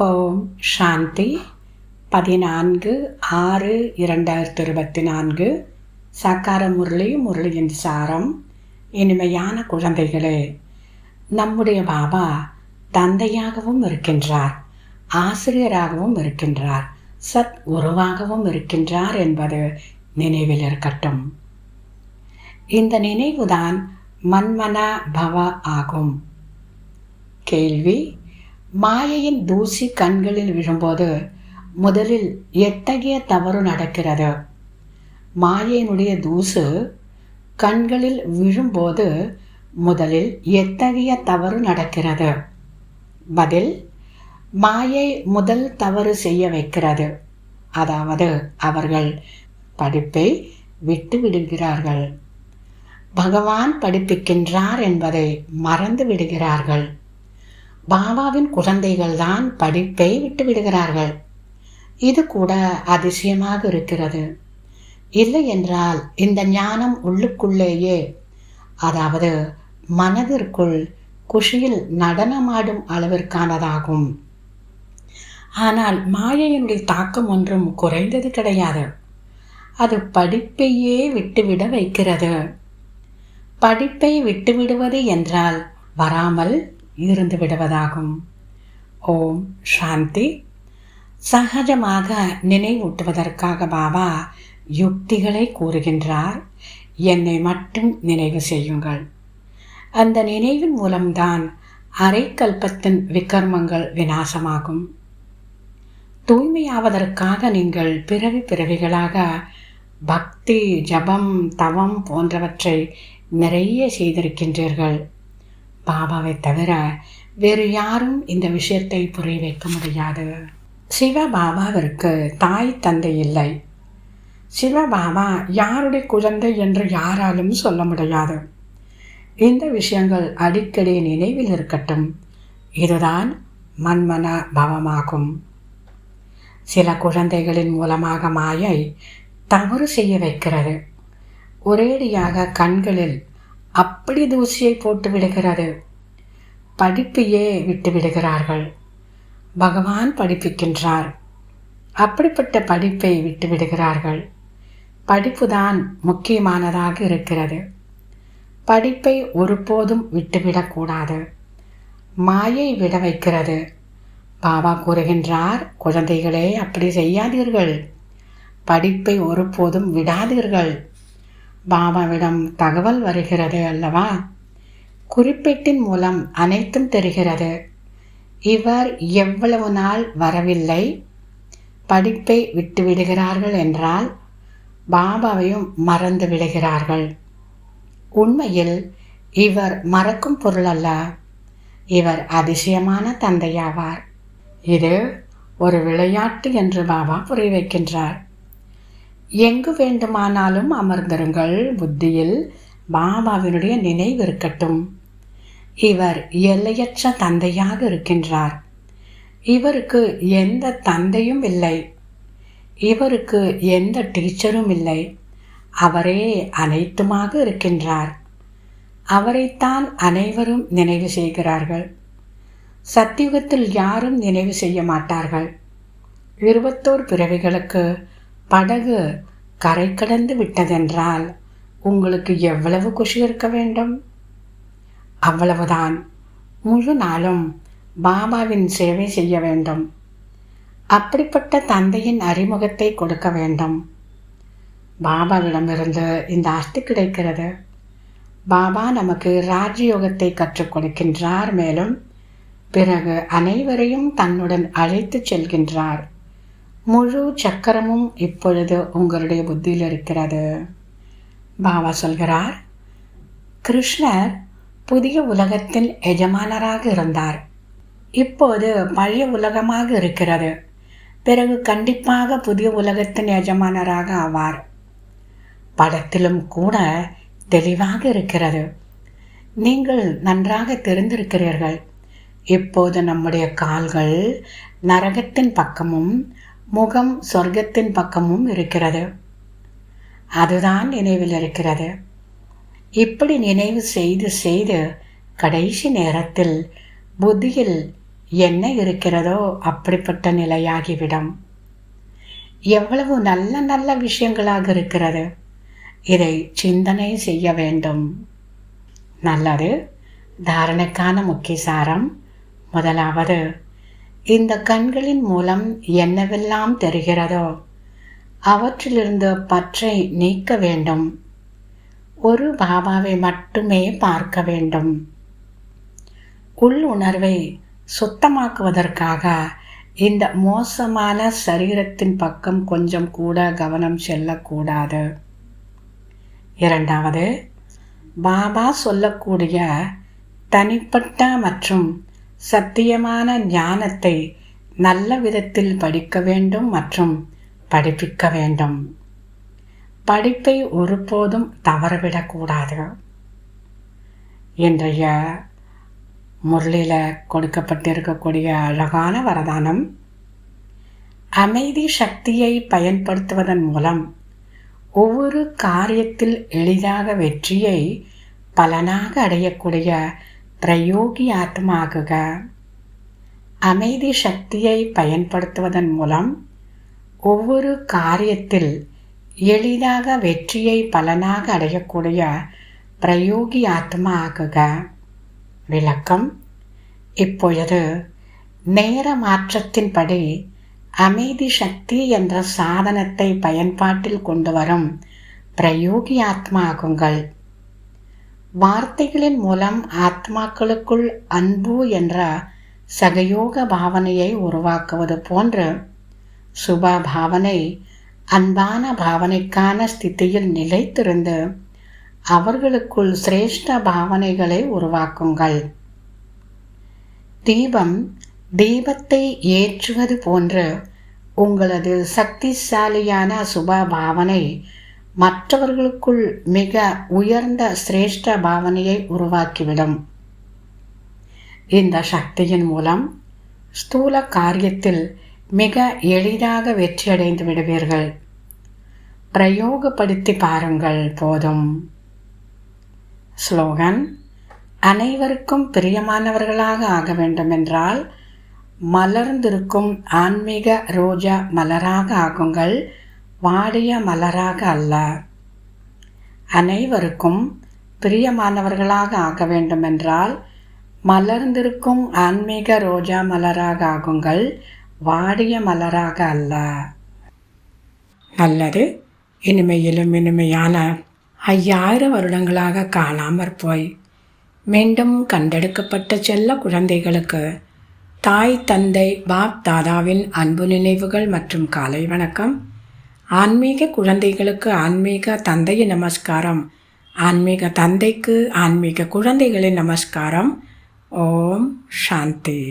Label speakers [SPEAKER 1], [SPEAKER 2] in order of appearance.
[SPEAKER 1] ஓம் சாந்தி 14/6/2024 சாக்கார முரளியின் சாரம். இனிமையான குழந்தைகளே, நம்முடைய பாபா தந்தையாகவும் இருக்கின்றார், ஆசிரியராகவும் இருக்கின்றார், சத் குருவாகவும் இருக்கின்றார் என்பது நினைவில் இருக்கட்டும். இந்த நினைவுதான் மன்மனா பவ ஆகும். கேள்வி: மாயையின் தூசி கண்களில் விழும்போது முதலில் எத்தகைய தவறு நடக்கிறது? மாயையினுடைய தூசு கண்களில் விழும்போது முதலில் எத்தகைய தவறு நடக்கிறது? பதில்: மாயை முதல் தவறு செய்ய வைக்கிறது. அதாவது அவர்கள் படிப்பை விட்டு விடுகிறார்கள். பகவான் படிப்பிக்கின்றார் என்பதை மறந்து விடுகிறார்கள். பாபாவின் குழந்தைகள்தான் படிப்பை விட்டு விடுகிறார்கள். இது கூட அதிசயமாக இருக்கிறது. இல்லை என்றால் இந்த ஞானம் உள்ளுக்குள்ளேயே, அதாவது மனதிற்குள் குஷியில் நடனமாடும் அளவிற்கானதாகும். ஆனால் மாயையினுடைய தாக்கம் ஒன்றும் குறைந்தது கிடையாது. அது படிப்பையே விட்டுவிட வைக்கிறது. படிப்பை விட்டுவிடுவது என்றால் வராமல் இருந்து விடுவதாகும். ஓம் சாந்தி. சகஜமாக நினைவூட்டுவதற்காக பாபா யுக்திகளை கூறுகின்றார். என்னை மட்டும் நினைவு செய்யுங்கள். அந்த நினைவின் மூலம்தான் அரைக்கல்பத்தின் விகர்மங்கள் விநாசமாகும். தூய்மையாவதற்காக நீங்கள் பிறவிகளாக பக்தி, ஜபம், தவம் போன்றவற்றை நிறைய செய்திருக்கின்றீர்கள். பாபாவை தவிர வேறு யாரும் இந்த விஷயத்தை புரிய வைக்க முடியாது. சிவபாபாவிற்கு தாய் தந்தை இல்லை. சிவபாபா யாருடைய குழந்தை என்று யாராலும் சொல்ல முடியாது. இந்த விஷயங்கள் அடிக்கடி நினைவில் இருக்கட்டும். இதுதான் மன்மன பவமாகும். சில குழந்தைகளின் மூலமாக மாயை தவறு செய்ய வைக்கிறது. ஒரேடியாக கண்களில் அப்படி தூசியை போட்டு விடுகிறது. படிப்பையே விட்டு விடுகிறார்கள். பகவான் படிப்பிக்கின்றார். அப்படிப்பட்ட படிப்பை விட்டு விடுகிறார்கள். படிப்புதான் முக்கியமானதாக இருக்கிறது. படிப்பை ஒருபோதும் விட்டுவிடக்கூடாது. மாயை விட வைக்கிறது. பாபா கூறுகின்றார், குழந்தைகளே, அப்படி செய்யாதீர்கள். படிப்பை ஒருபோதும் விடாதீர்கள். பாபாவிடம் தகவல் வருகிறது அல்லவா? குறிப்பீட்டின் மூலம் அனைத்தும் தெரிகிறது. இவர் எவ்வளவு நாள் வரவில்லை, படிப்பை விட்டுவிடுகிறார்கள் என்றால் பாபாவையும் மறந்து விடுகிறார்கள். உண்மையில் இவர் மறக்கும் பொருள் அல்ல. இவர் அதிசயமான தந்தையாவார். இது ஒரு விளையாட்டு என்று பாபா புரிய வைக்கின்றார். எங்கு வேண்டுமானாலும் அமர்ந்திருங்கள். புத்தியில் பாபாவினுடைய நினைவு இருக்கட்டும். இவர் எல்லையற்ற தந்தையாக இருக்கின்றார். இவருக்கு எந்த தந்தையும் இல்லை. இவருக்கு எந்த டீச்சரும் இல்லை. அவரே அனைத்துமாக இருக்கின்றார். அவரைத்தான் அனைவரும் நினைவு செய்கிறார்கள். சத்தியுகத்தில் யாரும் நினைவு செய்ய மாட்டார்கள். 21 பிறவிகளுக்கு படகு கரை கடந்து விட்டதென்றால் உங்களுக்கு எவ்வளவு குஷி இருக்க வேண்டும்? அவ்வளவுதான். முழு நாளும் பாபாவின் சேவை செய்ய வேண்டும். அப்படிப்பட்ட தந்தையின் அறிமுகத்தை கொடுக்க வேண்டும். பாபாவிடமிருந்து இந்த ஆஸ்தி கிடைக்கிறது. பாபா நமக்கு ராஜயோகத்தை கற்றுக் கொடுக்கின்றார். மேலும் பிறகு அனைவரையும் தன்னுடன் அழைத்து செல்கின்றார். முழு சக்கரமும் இப்பொழுது உங்களுடைய புத்தியில் இருக்கிறது. பாபா சொல்கிறார், கிருஷ்ணர் புதிய உலகத்தின் எஜமானராக இருந்தார். இப்போது பழைய உலகமாக இருக்கிறது. பிறகு கண்டிப்பாக புதிய உலகத்தின் எஜமானராக ஆவார். படத்திலும் கூட தெளிவாக இருக்கிறது. நீங்கள் நன்றாக தெரிந்திருக்கிறீர்கள். இப்போது நம்முடைய கால்கள் நரகத்தின் பக்கமும் முகம் சொர்க்கத்தின் பக்கமும் இருக்கிறது. அதுதான் நினைவில் இருக்கிறது. இப்படி நினைவு செய்து செய்து கடைசி நேரத்தில் புத்தியில் என்ன இருக்கிறதோ அப்படிப்பட்ட நிலையாகிவிடும். எவ்வளவு நல்ல நல்ல விஷயங்களாக இருக்கிறது. இதை சிந்தனை செய்ய வேண்டும். நல்லது. தாரணைக்கான முக்கிய சாரம். முதலாவது, இந்த கண்களின் மூலம் என்னவெல்லாம் தெரிகிறதோ அவற்றிலிருந்து பற்றை நீக்க வேண்டும். ஒரு பாபாவை மட்டுமே பார்க்க வேண்டும். உள் உணர்வை சுத்தமாக்குவதற்காக இந்த மோசமான சரீரத்தின் பக்கம் கொஞ்சம் கூட கவனம் செல்லக்கூடாது. இரண்டாவது, பாபா சொல்லக்கூடிய தனிப்பட்ட மற்றும் சத்தியமான ஞானத்தை நல்ல விதத்தில் படிக்க வேண்டும் மற்றும் படிப்பிக்க வேண்டும். படிப்பை ஒருபோதும் தவறவிடக்கூடாது. இன்றைய முரளியில் கொடுக்கப்பட்டிருக்கக்கூடிய அழகான வரதானம், அமைதி சக்தியை பயன்படுத்துவதன் மூலம் ஒவ்வொரு காரியத்தில் எளிதாக வெற்றியை பலனாக அடையக்கூடிய பிரயோகி ஆத்மாகுக. அமைதி சக்தியை பயன்படுத்துவதன் மூலம் ஒவ்வொரு காரியத்தில் எளிதாக வெற்றியை பலனாக அடையக்கூடிய பிரயோகி ஆத்மா ஆகுக. விளக்கம். இப்பொழுது நேர மாற்றத்தின்படி அமைதி சக்தி என்ற சாதனத்தை பயன்பாட்டில் கொண்டு வரும் பிரயோகி ஆத்மா ஆகுங்கள். வார்த்தைகளின் மூலம் ஆத்மாக்களுக்குள் அன்பு என்ற சகயோக பாவனையை உருவாக்குவது போன்று சுப பாவனை அன்பான பாவனைக்கான ஸ்திதியில் நிலைத்திருந்து அவர்களுக்குள் சிரேஷ்ட பாவனைகளை உருவாக்குங்கள். தீபம் தீபத்தை ஏற்றுவது போன்று உங்களது சக்திசாலியான சுப பாவனை மற்றவர்களுக்குள் மிக உயர்ந்த சிரேஷ்ட பாவனையை உருவாக்கிவிடும். இந்த சக்தியின் மூலம் ஸ்தூல காரியத்தில் மிக எளிதாக வெற்றியடைந்து விடுவீர்கள். பிரயோகப்படுத்தி பாருங்கள் போதும். ஸ்லோகன். அனைவருக்கும் பிரியமானவர்களாக ஆக வேண்டுமென்றால் மலர்ந்திருக்கும் ஆன்மீக ரோஜா மலராக ஆகுங்கள், வாடிய மலராக அல்ல. அனைவருக்கும் பிரியமானவர்களாக ஆக வேண்டுமென்றால் மலர்ந்திருக்கும் ஆன்மீக ரோஜா மலராக ஆகுங்கள், வாடிய மலராக அல்ல. நல்லது. இனிமையிலும் இனிமையான 5000 வருடங்களாக காணாமற் போய் மீண்டும் கண்டெடுக்கப்பட்ட செல்ல குழந்தைகளுக்கு தாய் தந்தை பாப் தாதாவின் அன்பு நினைவுகள் மற்றும் காலை வணக்கம். ஆன்மீக குழந்தைகளுக்கு ஆன்மீக தந்தையின் நமஸ்காரம். ஆன்மீக தந்தைக்கு ஆன்மீக குழந்தைகளின் நமஸ்காரம். ஓம் சாந்தி.